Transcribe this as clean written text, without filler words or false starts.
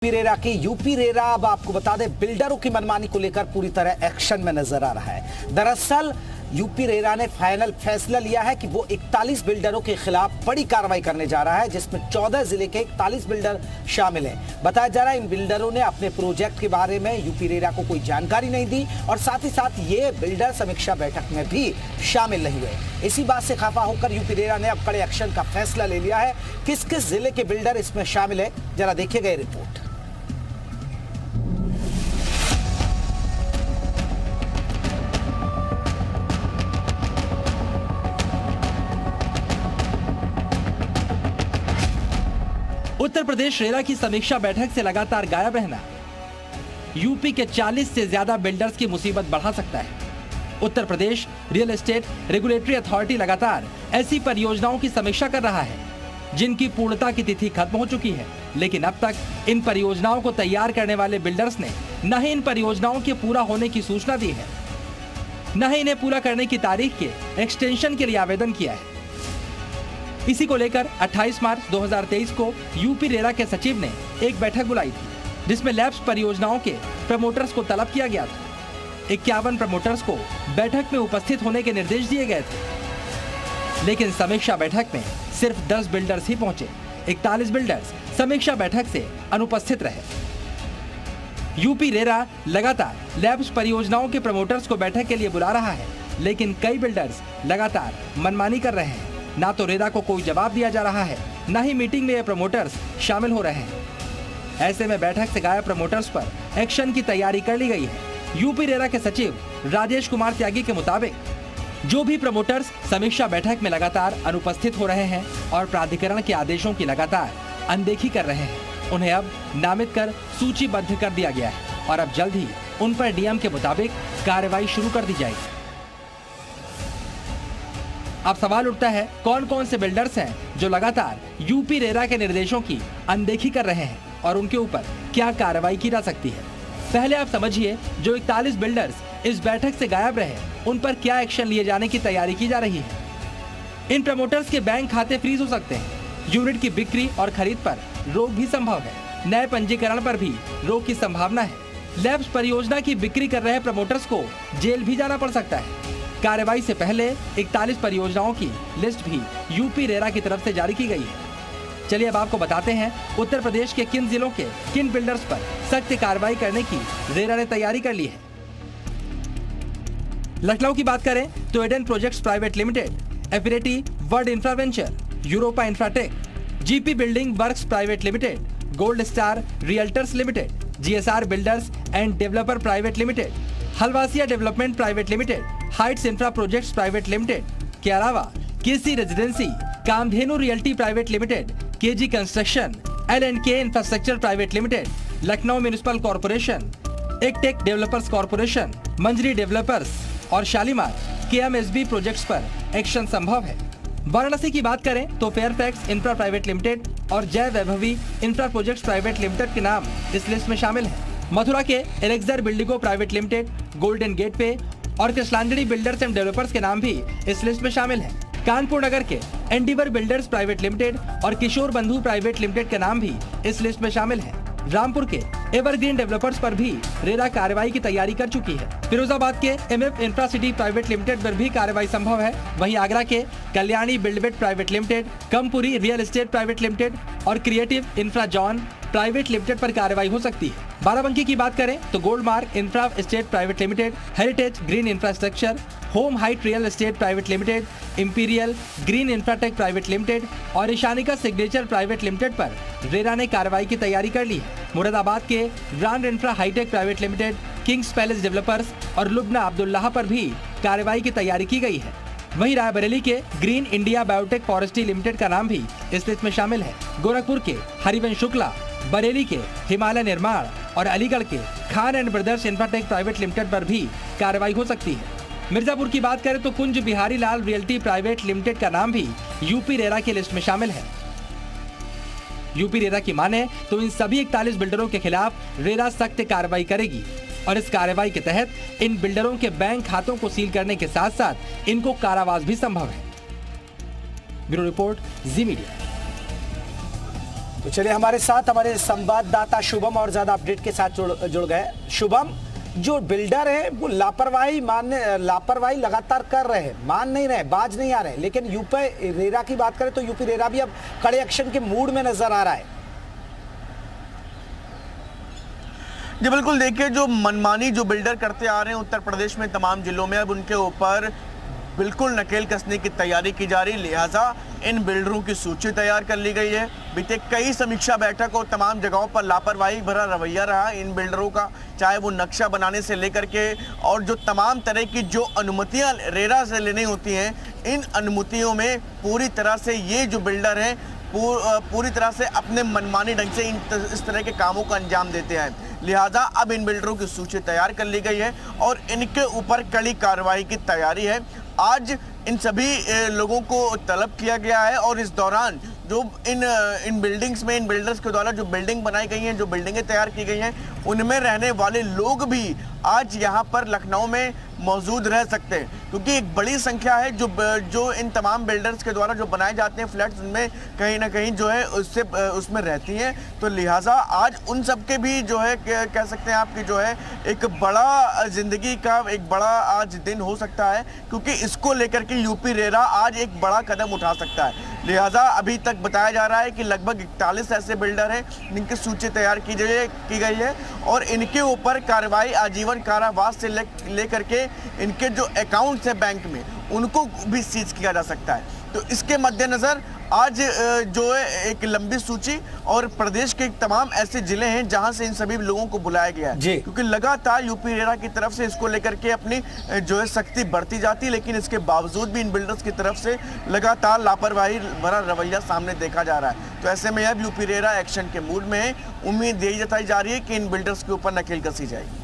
RERA की UP RERA अब आपको बता दें बिल्डरों की मनमानी को लेकर पूरी तरह एक्शन में नजर आ रहा है। दरअसल यूपी रेरा ने फाइनल फैसला लिया है कि वो 41 बिल्डरों के खिलाफ बड़ी कार्रवाई करने जा रहा है, जिसमें 14 जिले के 41 बिल्डर शामिल हैं। बताया जा रहा है इन बिल्डरों ने अपने प्रोजेक्ट के बारे में यूपी रेरा को कोई जानकारी नहीं दी और साथ ही साथ ये बिल्डर समीक्षा बैठक में भी शामिल नहीं हुए। इसी बात से खफा होकर यूपी रेरा ने अब कड़े एक्शन का फैसला ले लिया है। किस किस जिले के बिल्डर इसमें शामिल है, जरा देखिए गए रिपोर्ट। उत्तर प्रदेश रेरा की समीक्षा बैठक से लगातार गायब रहना यूपी के 40 से ज्यादा बिल्डर्स की मुसीबत बढ़ा सकता है। Uttar Pradesh real estate regulatory authority लगातार ऐसी परियोजनाओं की समीक्षा कर रहा है जिनकी पूर्णता की तिथि खत्म हो चुकी है, लेकिन अब तक इन परियोजनाओं को तैयार करने वाले बिल्डर्स ने न ही इन परियोजनाओं के पूरा होने की सूचना दी है, न ही इन्हें पूरा करने की तारीख के एक्सटेंशन के लिए आवेदन किया है। इसी को लेकर 28 मार्च 2023 को यूपी रेरा के सचिव ने एक बैठक बुलाई थी, जिसमें लैब्स परियोजनाओं के प्रमोटर्स को तलब किया गया था। 51 प्रमोटर्स को बैठक में उपस्थित होने के निर्देश दिए गए थे, लेकिन समीक्षा बैठक में सिर्फ 10 बिल्डर्स ही पहुंचे। 41 बिल्डर्स समीक्षा बैठक से अनुपस्थित रहे। यूपी रेरा लगातार लैब्स परियोजनाओं के प्रमोटर्स को बैठक के लिए बुला रहा है, लेकिन कई बिल्डर्स लगातार मनमानी कर रहे हैं। ना तो रेरा को कोई जवाब दिया जा रहा है, ना ही मीटिंग में ये प्रमोटर्स शामिल हो रहे हैं। ऐसे में बैठक से गायब प्रमोटर्स पर एक्शन की तैयारी कर ली गई है। यूपी रेरा के सचिव राजेश कुमार त्यागी के मुताबिक जो भी प्रमोटर्स समीक्षा बैठक में लगातार अनुपस्थित हो रहे हैं और प्राधिकरण के आदेशों की लगातार अनदेखी कर रहे हैं, उन्हें अब नामित कर सूचीबद्ध कर दिया गया है और अब जल्द ही उन पर डीएम के मुताबिक कार्रवाई शुरू कर दी जाएगी। अब सवाल उठता है, कौन कौन से बिल्डर्स हैं जो लगातार यूपी रेरा के निर्देशों की अनदेखी कर रहे हैं और उनके ऊपर क्या कार्रवाई की जा सकती है। पहले आप समझिए, जो 41 बिल्डर्स इस बैठक से गायब रहे, उन पर क्या एक्शन लिए जाने की तैयारी की जा रही है। इन प्रमोटर्स के बैंक खाते फ्रीज हो सकते हैं। यूनिट की बिक्री और खरीद पर रोक भी संभव है। नए पंजीकरण पर भी रोक की संभावना है। लैब्स परियोजना की बिक्री कर रहे प्रमोटर्स को जेल भी जाना पड़ सकता है। कार्रवाई से पहले 41 परियोजनाओं की लिस्ट भी यूपी रेरा की तरफ से जारी की गई है। चलिए अब आपको बताते हैं उत्तर प्रदेश के किन जिलों के किन बिल्डर्स पर सख्त कार्रवाई करने की रेरा ने तैयारी कर ली है। लखनऊ की बात करें तो एडन प्रोजेक्ट्स प्राइवेट लिमिटेड, एफिरेटी world infraventure, Europa infratech, GP building works private limited, gold star realtors limited, GSR builders and developer private limited, Halwasiya development private limited, heights infra projects private limited के अलावा KC residency, Kamdhenu realty private limited, KG construction, L&K infrastructure private limited, Lucknow municipal corporation, एकटेक developers corporation, Manjari developers और Shalimar KMSB projects पर action संभव है। वाराणसी की बात करें तो फेयरफैक्स इंफ्रा प्राइवेट लिमिटेड और जय Vaibhavi infra projects private limited के नाम इस लिस्ट में शामिल है। मथुरा के एलेक्सर बिल्डिंगो प्राइवेट लिमिटेड, गोल्डन गेटवे और कृष्णांजलि बिल्डर्स एंड डेवलपर्स के नाम भी इस लिस्ट में शामिल है। कानपुर नगर के एंडीवर बिल्डर्स प्राइवेट लिमिटेड और किशोर बंधु प्राइवेट लिमिटेड के नाम भी इस लिस्ट में शामिल है। रामपुर के एवरग्रीन डेवलपर्स पर भी रेरा कार्रवाई की तैयारी कर चुकी है। फिरोजाबाद के MF इंफ्रासिटी प्राइवेट लिमिटेड पर भी कार्रवाई संभव है। वहीं आगरा के कल्याणी बिल्डवेट प्राइवेट लिमिटेड, कमपुरी रियल एस्टेट प्राइवेट लिमिटेड और creative infra zone private limited पर कार्रवाई हो सकती है। बाराबंकी की बात करें तो goldmark infra estate private limited, heritage green infrastructure, home height real estate private limited, imperial green infratech private limited और ईशानिका सिग्नेचर प्राइवेट लिमिटेड पर रेरा ने कार्रवाई की तैयारी कर ली है। मुरादाबाद के grand infra hitech private limited, kings palace developers और लुबना अब्दुल्लाह पर भी कार्रवाई की तैयारी की गई है। वहीं रायबरेली के green India biotech forestry limited का नाम भी इस लिस्ट में शामिल है। गोरखपुर के हरिवंश शुक्ला, बरेली के हिमालय निर्माण और अलीगढ़ के Khan and brothers Infratech private limited पर भी कार्रवाई हो सकती है। मिर्जापुर की बात करें तो कुंज बिहारी लाल रियल्टी प्राइवेट लिमिटेड का नाम भी यूपी रेरा की लिस्ट में शामिल है। यूपी रेरा की माने तो इन सभी 41 बिल्डरों के खिलाफ रेरा सख्त कार्रवाई करेगी और इस कार्रवाई के तहत इन बिल्डरों के बैंक खातों को सील करने के साथ साथ इनको कारावास भी संभव है। ब्यूरो रिपोर्ट, जी मीडिया। तो चलिए हमारे साथ हमारे संवाददाता शुभम और ज्यादा अपडेट के साथ जुड़ गए। शुभम, जो बिल्डर है वो लापरवाही लगातार कर रहे हैं, मान नहीं रहे, बाज नहीं आ रहे, लेकिन यूपी रेरा की बात करें तो यूपी रेरा भी अब कड़े एक्शन के मूड में नजर आ रहा है। जी बिल्कुल, देखिए जो मनमानी जो बिल्डर करते आ रहे हैं उत्तर प्रदेश में तमाम जिलों में, अब उनके ऊपर बिल्कुल नकेल कसने की तैयारी की जा रही। लिहाजा इन बिल्डरों की सूची तैयार कर ली गई है। बीते कई समीक्षा बैठक और तमाम जगहों पर लापरवाही भरा रवैया रहा इन बिल्डरों का, चाहे वो नक्शा बनाने से लेकर के और जो तमाम तरह की जो अनुमतियां रेरा से लेनी होती हैं, इन अनुमतियों में पूरी तरह से ये जो बिल्डर हैं पूरी तरह से अपने मनमानी ढंग से इस तरह के कामों को अंजाम देते हैं। लिहाजा अब इन बिल्डरों की सूची तैयार कर ली गई है और इनके ऊपर कड़ी कार्रवाई की तैयारी है। आज इन सभी लोगों को तलब किया गया है और इस दौरान जो इन बिल्डिंग्स में इन बिल्डर्स के द्वारा जो बिल्डिंग बनाई गई हैं, जो बिल्डिंगें तैयार की गई हैं, उनमें रहने वाले लोग भी आज यहाँ पर लखनऊ में मौजूद रह सकते हैं, क्योंकि एक बड़ी संख्या है जो इन तमाम बिल्डर्स के द्वारा जो बनाए जाते हैं फ्लैट्स, उनमें कहीं ना कहीं जो है उसमें रहती हैं। तो लिहाजा आज उन सब के भी जो है कह सकते हैं आपकी जो है एक बड़ा जिंदगी का एक बड़ा आज दिन हो सकता है, क्योंकि इसको लेकर के यूपी रेरा आज एक बड़ा कदम उठा सकता है। लिहाजा अभी तक बताया जा रहा है कि लगभग 41 ऐसे बिल्डर हैं जिनकी सूची तैयार की गई है और इनके ऊपर कार्रवाई आजीवन कारावास से लेकर के इनके जो अकाउंट्स है बैंक में उनको भी सीज किया जा सकता है। तो इसके मद्देनजर आज जो है एक लंबी सूची और प्रदेश के तमाम ऐसे जिले हैं जहां से इन सभी लोगों को बुलाया गया है, क्योंकि लगातार यूपी रेरा की तरफ से इसको लेकर के अपनी जो है सख्ती बढ़ती जाती है, लेकिन इसके बावजूद भी इन बिल्डर्स की तरफ से लगातार लापरवाही भरा रवैया सामने देखा जा रहा है। तो ऐसे में अब यूपी रेरा एक्शन के मूड में है। उम्मीद यही जताई जा रही है कि इन बिल्डर्स के ऊपर नकेल कसी जाएगी।